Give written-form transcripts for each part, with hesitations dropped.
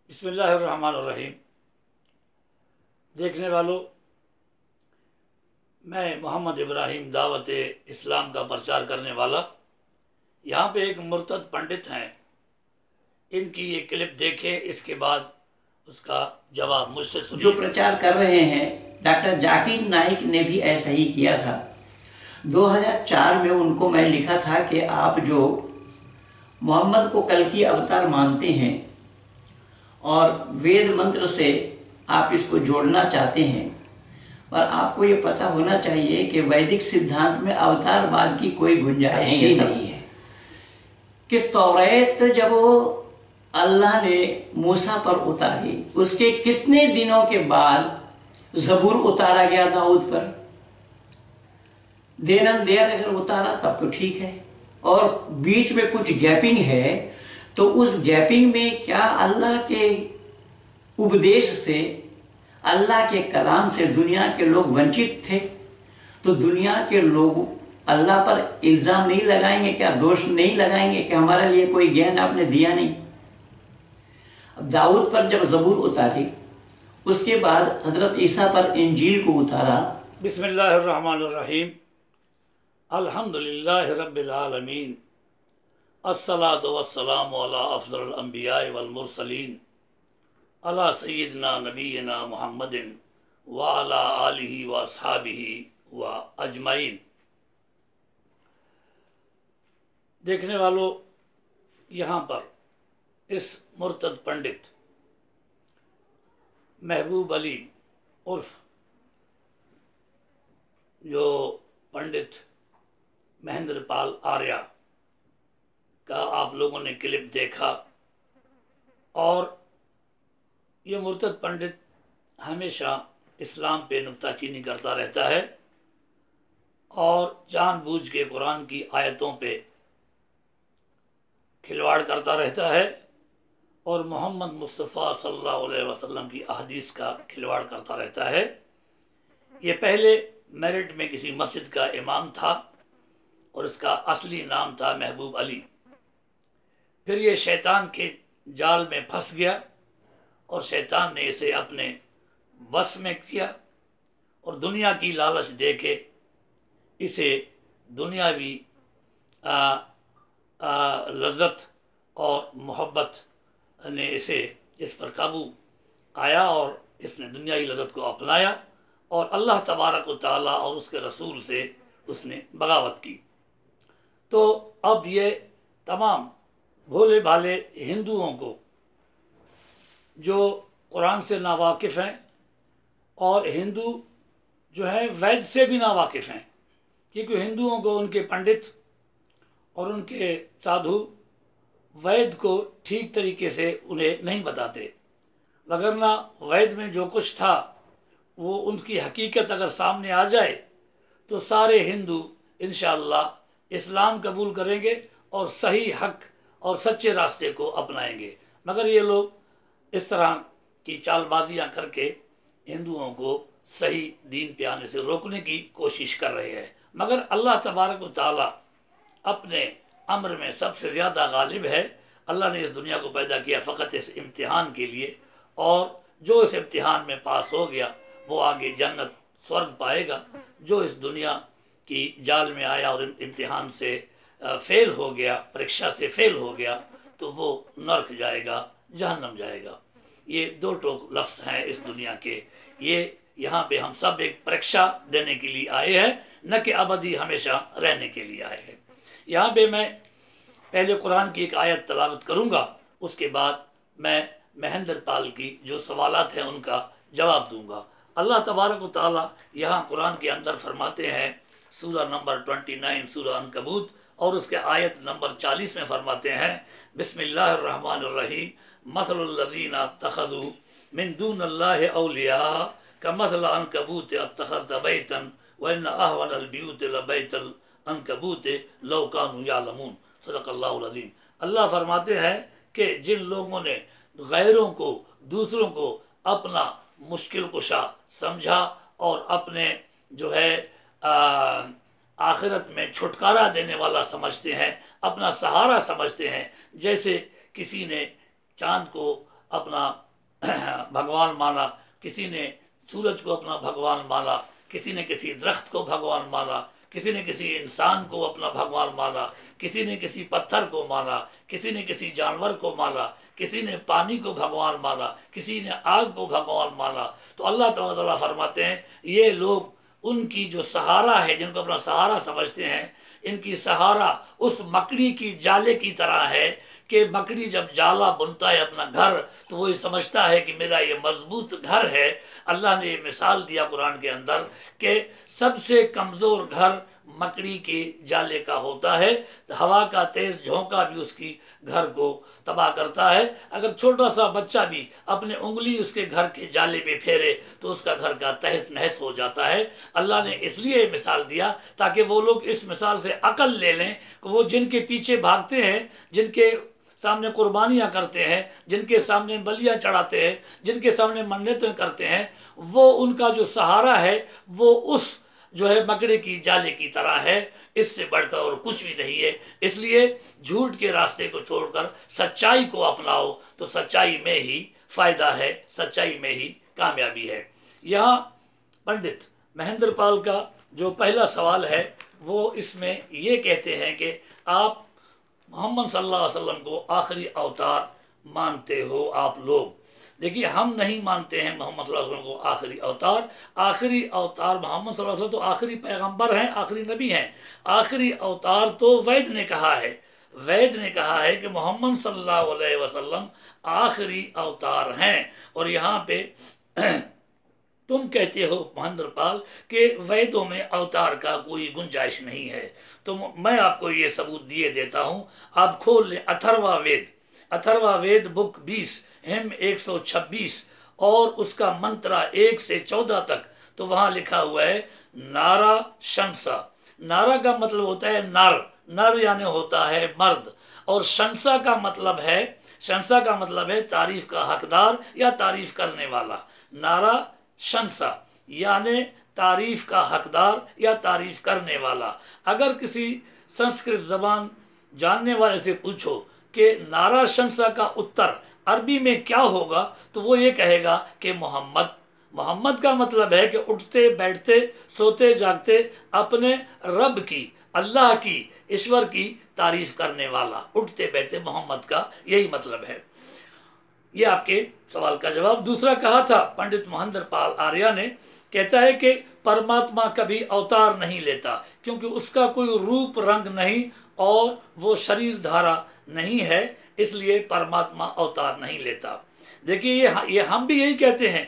بسم اللہ الرحمن الرحیم۔ دیکھنے والوں، میں محمد ابراہیم دعوت اسلام کا پرچار کرنے والا، یہاں پہ ایک مرتد پنڈت ہیں، ان کی یہ کلپ دیکھیں، اس کے بعد اس کا جواب مجھ سے سنیے۔ جو پرچار کر رہے ہیں ڈاکٹر ذاکر نائک نے بھی ایسا ہی کیا تھا۔ 2004 میں ان کو میں لکھا تھا کہ آپ جو محمد کو کلکی اوتار مانتے ہیں اور وید منتر سے آپ اس کو جوڑنا چاہتے ہیں، اور آپ کو یہ پتہ ہونا چاہیے کہ ویدک سدھانت میں اوتار بعد کی کوئی گنجائش ہی نہیں ہے، کہ توریت جب اللہ نے موسیٰ پر اتاری، اس کے کتنے دنوں کے بعد زبور اتارا گیا داؤد پر؟ دیر اگر اتارا تب تو ٹھیک ہے، اور بیچ میں کچھ گیپنگ ہے، تو اس گیپنگ میں کیا اللہ کے اپدیش سے، اللہ کے کلام سے دنیا کے لوگ ونچت تھے؟ تو دنیا کے لوگ اللہ پر الزام نہیں لگائیں گے کیا؟ دوش نہیں لگائیں گے کہ ہمارے لیے کوئی گیان آپ نے دیا نہیں؟ اب داؤد پر جب زبور اتاری، اس کے بعد حضرت عیسیٰ پر انجیل کو اتارا۔ بسم اللہ الرحمن الرحیم۔ الحمدللہ رب العالمین، الصلاۃ والسلام علی افضل الانبیاء والمرسلین، علی سیدنا نبینا محمد وعلی آلہ واصحابہ واجمعین۔ دیکھنے والوں، یہاں پر اس مرتد پنڈت محبوب علی عرف جو پنڈت مہندر پال آریہ کا آپ لوگوں نے کلپ دیکھا، اور یہ مرتد پنڈت ہمیشہ اسلام پہ نکتہ چینی کرتا رہتا ہے اور جان بوجھ کے قرآن کی آیتوں پہ کھلواڑ کرتا رہتا ہے، اور محمد مصطفیٰ صلی اللہ علیہ وسلم کی احادیث کا کھلواڑ کرتا رہتا ہے۔ یہ پہلے میرٹھ میں کسی مسجد کا امام تھا، اور اس کا اصلی نام تھا محبوب علی۔ پھر یہ شیطان کے جال میں پھنس گیا، اور شیطان نے اسے اپنے بس میں کیا، اور دنیا کی لالچ دے کے اسے دنیاوی لذت اور محبت نے اس پر قابو آیا، اور اس نے دنیاوی لذت کو اپنایا، اور اللہ تبارک و تعالیٰ اور اس کے رسول سے اس نے بغاوت کی۔ تو اب یہ تمام بھولے بھالے ہندوؤں کو جو قرآن سے ناواقف ہیں، اور ہندو جو ہیں وید سے بھی ناواقف ہیں، کیونکہ ہندوؤں کو ان کے پنڈت اور ان کے سادھو وید کو ٹھیک طریقے سے انہیں نہیں بتاتے، وگرنہ وید میں جو کچھ تھا وہ ان کی حقیقت اگر سامنے آ جائے تو سارے ہندو انشاءاللہ اسلام قبول کریں گے اور صحیح حق اور سچے راستے کو اپنائیں گے۔ مگر یہ لوگ اس طرح کی چال بازیاں کر کے ہندوؤں کو صحیح دین پہ آنے سے روکنے کی کوشش کر رہے ہیں، مگر اللہ تبارک و تعالیٰ اپنے امر میں سب سے زیادہ غالب ہے۔ اللہ نے اس دنیا کو پیدا کیا فقط اس امتحان کے لیے، اور جو اس امتحان میں پاس ہو گیا وہ آگے جنت سورگ پائے گا، جو اس دنیا کی جال میں آیا اور امتحان سے فیل ہو گیا، پریکشا سے فیل ہو گیا، تو وہ نرک جائے گا، جہنم جائے گا۔ یہ دو ٹوک لفظ ہیں اس دنیا کے۔ یہ یہاں پہ ہم سب ایک پریکشا دینے کے لیے آئے ہیں، نہ کہ ابدی ہمیشہ رہنے کے لیے آئے ہیں۔ یہاں پہ میں پہلے قرآن کی ایک آیت تلاوت کروں گا، اس کے بعد میں مہندر پال کی جو سوالات ہیں ان کا جواب دوں گا۔ اللہ تبارک و تعالیٰ یہاں قرآن کے اندر فرماتے ہیں، سورہ نمبر 29 سورہ عنکبوت اور اس کے آیت نمبر 40 میں فرماتے ہیں، بسم اللہ الرحمن الرحیم، مثل الذین اتخذوا من دون اللہ اولیاء کمثل عنکبوت اتخذت بیتا وان احون البیوت لبیت العنکبوت لو کانوا یعلمون۔ صدق اللہ العظیم۔ اللہ فرماتے ہیں کہ جن لوگوں نے غیروں کو، دوسروں کو اپنا مشکل کشا سمجھا اور اپنے جو ہے آخرت میں چھٹکارا دینے والا سمجھتے ہیں، اپنا سہارا سمجھتے ہیں، جیسے کسی نے چاند کو अपना भगवान माना, किसी ने सूरज को अपना भगवान माना, किसी ने किसी दरख्त को भगवान माना, किसी ने किसी इंसान को अपना भगवान माना, किसी ने किसी पत्थर को माना, किसी ने किसी जानवर को माना, किसी ने पानी को भगवान माना, किसी ने आग को भगवान माना। तो अल्लाह ताला फरमाते हैं ये लोग, उनकी जो सहारा है, जिनको अपना सहारा समझते हैं, इनकी सहारा उस मकड़ी की जाले की तरह है कि मकड़ी जब जाला बुनता है अपना घर, तो वो ये समझता है कि मेरा ये मजबूत घर है। अल्लाह ने ये मिसाल दिया कुरान के अंदर कि सबसे कमज़ोर घर मकड़ी के जाले का होता है। हवा का तेज़ झोंका भी उसकी घर को तबाह करता है। अगर छोटा सा बच्चा भी अपने उंगली उसके घर के जाले पे फेरे तो उसका घर का तहस नहस हो जाता है। अल्लाह ने इसलिए मिसाल दिया ताकि वो लोग इस मिसाल से अकल ले लें कि वो जिनके पीछे भागते हैं, जिनके सामने कुर्बानियाँ करते हैं, जिनके सामने बलियाँ चढ़ाते हैं, जिनके सामने मन्नतें करते हैं, वो उनका जो सहारा है वो उस जो है मकड़ी की जाले की तरह है, इससे बढ़कर और कुछ भी नहीं है। इसलिए झूठ के रास्ते को छोड़कर सच्चाई को अपनाओ तो सच्चाई में ही फ़ायदा है, सच्चाई में ही कामयाबी है। यहाँ पंडित महेंद्र पाल का जो पहला सवाल है वो इसमें ये कहते हैं कि आप मोहम्मद सल्लल्लाहु अलैहि वसल्लम को आखिरी अवतार मानते हो आप लोग। देखिए, हम नहीं मानते हैं मोहम्मद सल्लल्लाहु अलैहि वसल्लम को आखिरी अवतार। आखिरी अवतार मोहम्मद सल्लल्लाहु अलैहि वसल्लम तो आखिरी पैगंबर हैं, आखिरी नबी हैं। आखिरी अवतार तो वैद ने कहा है, वैद ने कहा है कि मोहम्मद सल्लल्लाहु अलैहि वसल्लम आखिरी अवतार हैं। और यहाँ पे तुम कहते हो महेंद्र पाल कि वेदों में अवतार का कोई गुंजाइश नहीं है, तो मैं आपको ये सबूत दिए देता हूँ। आप खोल लें अथर्वा वेद, अथर्वा वेद बुक 20 हिम 126 और उसका मंत्रा 1 से 14 तक, तो वहाँ लिखा हुआ है नारा शंसा। नारा का मतलब होता है नर, नर यानी होता है मर्द, और शंसा का मतलब है, शंसा का मतलब है तारीफ का हकदार या तारीफ करने वाला। नारा शंसा यानी तारीफ का हकदार या तारीफ करने वाला। अगर किसी संस्कृत ज़बान जानने वाले से पूछो कि नारा शंसा का उत्तर अरबी में क्या होगा, तो वो ये कहेगा कि मोहम्मद। मोहम्मद का मतलब है कि उठते बैठते सोते जागते अपने रब की, अल्लाह की, ईश्वर की तारीफ करने वाला, उठते बैठते मोहम्मद का यही मतलब है। ये आपके सवाल का जवाब। दूसरा कहा था पंडित महेंद्र पाल आर्या ने, कहता है कि परमात्मा कभी अवतार नहीं लेता क्योंकि उसका कोई रूप रंग नहीं और वो शरीर धारा नहीं है, इसलिए परमात्मा अवतार नहीं लेता। देखिए, ये हम भी यही कहते हैं,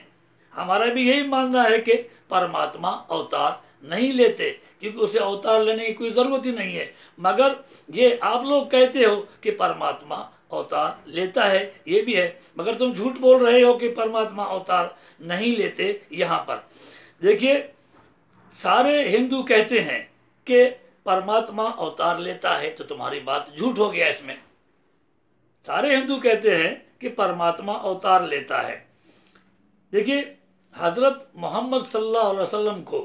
हमारा भी यही मानना है कि परमात्मा अवतार नहीं लेते क्योंकि उसे अवतार लेने की कोई ज़रूरत ही नहीं है। मगर ये आप लोग कहते हो कि परमात्मा अवतार लेता है, ये भी है, मगर तुम झूठ बोल रहे हो कि परमात्मा अवतार नहीं लेते। यहाँ पर देखिए, सारे हिंदू कहते हैं कि परमात्मा अवतार लेता है, तो तुम्हारी बात झूठ हो गया इसमें। सारे हिंदू कहते हैं कि परमात्मा अवतार लेता है। देखिए, हजरत मोहम्मद सल्लल्लाहु अलैहि वसल्लम को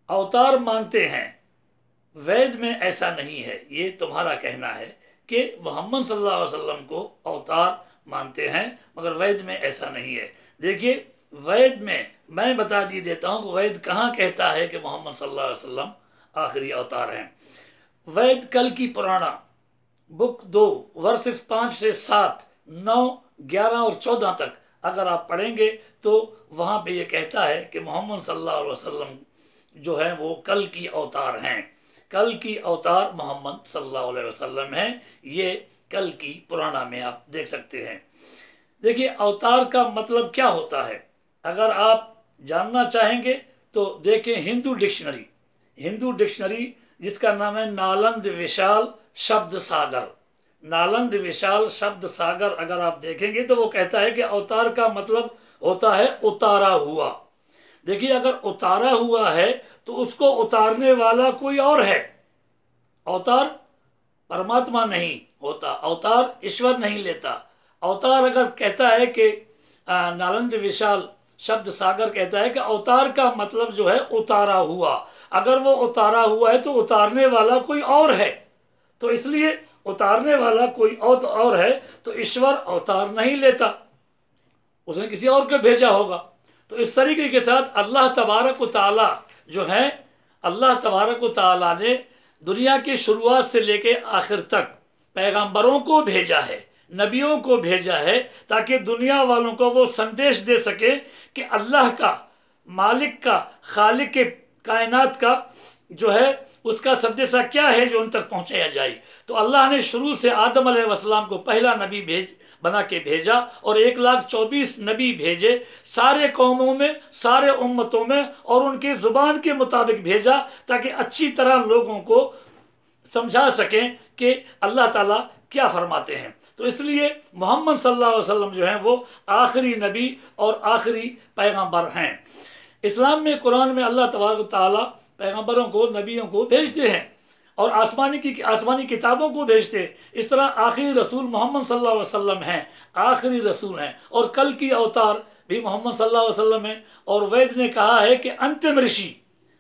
अवतार मानते हैं, वेद में ऐसा नहीं है। ये तुम्हारा कहना है कि मोहम्मद सल्लल्लाहु अलैहि वसल्लम को अवतार मानते हैं, मगर वेद में ऐसा नहीं है। देखिए, वेद में मैं बता दी देता हूँ कि वेद कहाँ कहता है कि मोहम्मद सल्लल्लाहु अलैहि वसल्लम आखिरी अवतार हैं। वेद कल की पुराना बुक 2 वर्सेस 5 से 7, 9, 11 और 14 तक अगर आप पढ़ेंगे तो वहाँ पे ये कहता है कि मोहम्मद सल्लल्लाहु अलैहि वसल्लम जो है वो कल की अवतार हैं। कल की अवतार मोहम्मद सल्लल्लाहु अलैहि वसल्लम हैं। ये कल की पुराना में आप देख सकते हैं। देखिए, अवतार का मतलब क्या होता है, अगर आप जानना चाहेंगे तो देखें हिंदू डिक्शनरी, हिंदू डिक्शनरी जिसका नाम है नालंद विशाल शब्द सागर। नालंद विशाल शब्द सागर अगर आप देखेंगे तो वो कहता है कि अवतार का मतलब होता है उतारा हुआ। देखिए, अगर उतारा हुआ है तो उसको उतारने वाला कोई और है। अवतार परमात्मा नहीं होता, अवतार ईश्वर नहीं लेता। अवतार अगर कहता है कि नालंद विशाल शब्द सागर कहता है कि अवतार का मतलब जो है उतारा हुआ, अगर वो उतारा हुआ है तो उतारने वाला कोई और है, तो इसलिए उतारने वाला कोई और है तो ईश्वर अवतार नहीं लेता, उसने किसी और को भेजा होगा। तो इस तरीके के साथ अल्लाह तबारक व तआला जो है, अल्लाह तबारक व तआला ने दुनिया की शुरुआत से लेके आखिर तक पैगंबरों को भेजा है, नबियों को भेजा है, ताकि दुनिया वालों को वो संदेश दे सके कि अल्लाह का, मालिक का, खालिक के कायनात का जो है उसका संदेशा क्या है जो उन तक पहुंचाया जाए। तो अल्लाह ने शुरू से आदम अलैहिस्सलाम को पहला नबी बना के भेजा और 1,24 नबी भेजे, सारे कौमों में, सारे उम्मतों में, और उनकी ज़ुबान के मुताबिक भेजा, ताकि अच्छी तरह लोगों को समझा सकें कि अल्लाह ताला क्या फरमाते हैं। तो इसलिए मोहम्मद सल्लल्लाहु अलैहि वसल्लम जो हैं वो आखिरी नबी और आखिरी पैगंबर हैं। इस्लाम में, कुरान में अल्लाह तबारक व तआला पैगंबरों को, नबियों को भेजते हैं और आसमानी किताबों को भेजते हैं। इस तरह आखिरी रसूल मोहम्मद सल्लल्लाहु अलैहि वसल्लम हैं, आखिरी रसूल हैं, और कल की अवतार भी मोहम्मद सल्लल्लाहु अलैहि वसल्लम है। और वैद ने कहा है कि अंतिम ऋषि,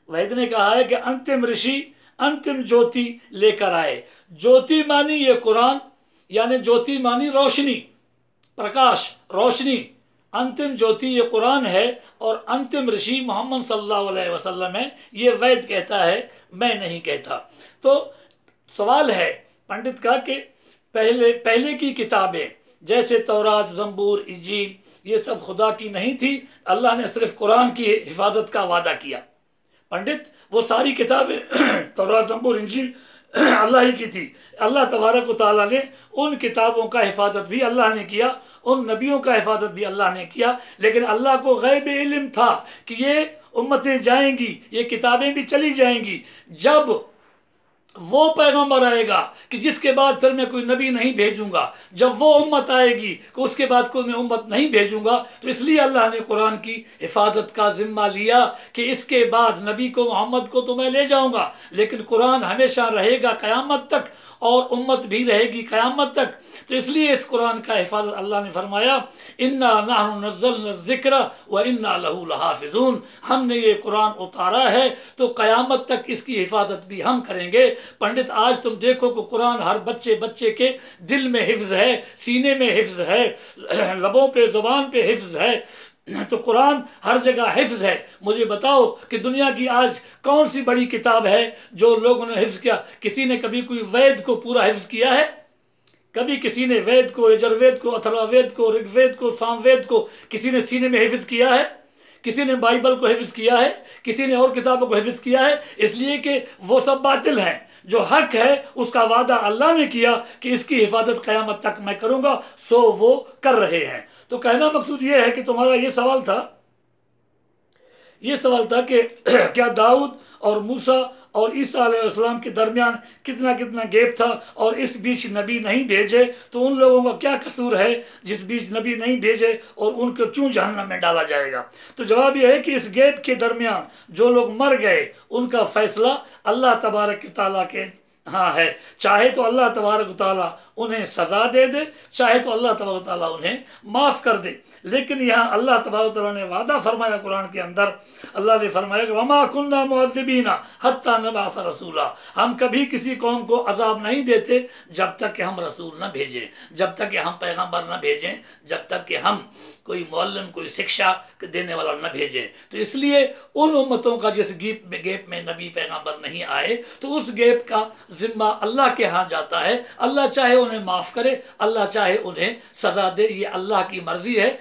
वैद ने कहा है कि अंतिम ऋषि अंतिम ज्योति लेकर आए। ज्योति मानी ये कुरान, यानी ज्योति मानी रोशनी, प्रकाश, रोशनी। अंतिम ज्योति ये कुरान है और अंतिम ऋषि मोहम्मद सल्लल्लाहु अलैहि वसल्लम है। ये वैद कहता है, मैं नहीं कहता। तो सवाल है पंडित का कि पहले की किताबें जैसे तौरात, ज़बूर, इंजील, ये सब खुदा की नहीं थी, अल्लाह ने सिर्फ कुरान की हिफाजत का वादा किया। पंडित, वो सारी किताबें तौरात, ज़बूर, इंजील अल्लाह ही की थी। अल्लाह तबारक व तआला ने उन किताबों का हिफाजत भी अल्लाह ने किया, उन नबियों का हिफाजत भी अल्लाह ने किया, लेकिन अल्लाह को गैब इल्म था कि ये उम्मतें जाएंगी, ये किताबें भी चली जाएंगी। जब वो पैगंबर आएगा कि जिसके बाद फिर मैं कोई नबी नहीं भेजूंगा, जब वो उम्मत आएगी कि उसके बाद कोई मैं उम्मत नहीं भेजूंगा, तो इसलिए अल्लाह ने कुरान की हिफाजत का जिम्मा लिया कि इसके बाद नबी को, मोहम्मद को तो मैं ले जाऊंगा, लेकिन कुरान हमेशा रहेगा क़यामत तक और उम्मत भी रहेगी क़यामत तक। तो इसलिए इस कुरान का हिफाजत अल्लाह ने फरमाया, इन्ना नहनु नज़्ज़लना ज़िक्र व इन्ना लहू लहाफ़िज़ून, हमने ये कुरान उतारा है तो क़यामत तक इसकी हिफाजत भी हम करेंगे। पंडित, आज तुम देखो कि कुरान हर बच्चे के दिल में हिफ्ज़ है, सीने में हिफ्ज़ है, लबों पे, ज़ुबान पे हिफ्ज़ है। तो कुरान हर जगह हिफ्ज़ है। मुझे बताओ कि दुनिया की आज कौन सी बड़ी किताब है जो लोगों ने हिफ्ज़ किया? किसी ने कभी कोई वेद को पूरा हिफ्ज़ किया है? कभी किसी ने वेद को, यजुर्वेद को, अथर्ववेद को, ऋग्वेद को, सामवेद को किसी ने सीने में हिफ्ज़ किया है? किसी ने बाइबल को हिफ्ज़ किया है? किसी ने और किताबों को हिफ्ज़ किया है? इसलिए कि वो सब बातिल हैं। जो हक है उसका वादा अल्लाह ने किया कि इसकी हिफाजत क़यामत तक मैं करूँगा, सो वो कर रहे हैं। तो कहना मकसूद ये है कि तुम्हारा ये सवाल था कि क्या दाऊद और मूसा और ईसा अलैहिस्सलाम के दरमियान कितना गैप था और इस बीच नबी नहीं भेजे, तो उन लोगों का क्या कसूर है जिस बीच नबी नहीं भेजे और उनको क्यों जहन्नम में डाला जाएगा? तो जवाब यह है कि इस गैप के दरमियान जो लोग मर गए उनका फैसला अल्लाह तबारक तआला के हाँ है। चाहे तो अल्लाह तबारक तआला उन्हें सज़ा दे दे, चाहे तो अल्लाह तबारक तआला उन्हें माफ़ कर दे। लेकिन यहाँ अल्लाह तबारक तआला ने वादा फरमाया कुरान के अंदर, अल्लाह ने फरमाया कि वमा कुन्ना मुअज़्ज़िबीना हत्ता नबअस रसूला, हम कभी किसी कौम को अजाब नहीं देते जब तक कि हम रसूल न भेजें, जब तक कि हम पैगंबर न भेजें, जब तक कि हम कोई मुअल्लिम, कोई शिक्षा देने वाला न भेजें। तो इसलिए उन उम्मतों का जिस गैप में नबी पैगंबर नहीं आए, तो उस गैप का जिम्मा अल्लाह के यहाँ जाता है। अल्लाह चाहे उन्हें माफ़ करे, अल्लाह चाहे उन्हें सज़ा दे, ये अल्लाह की मर्ज़ी है।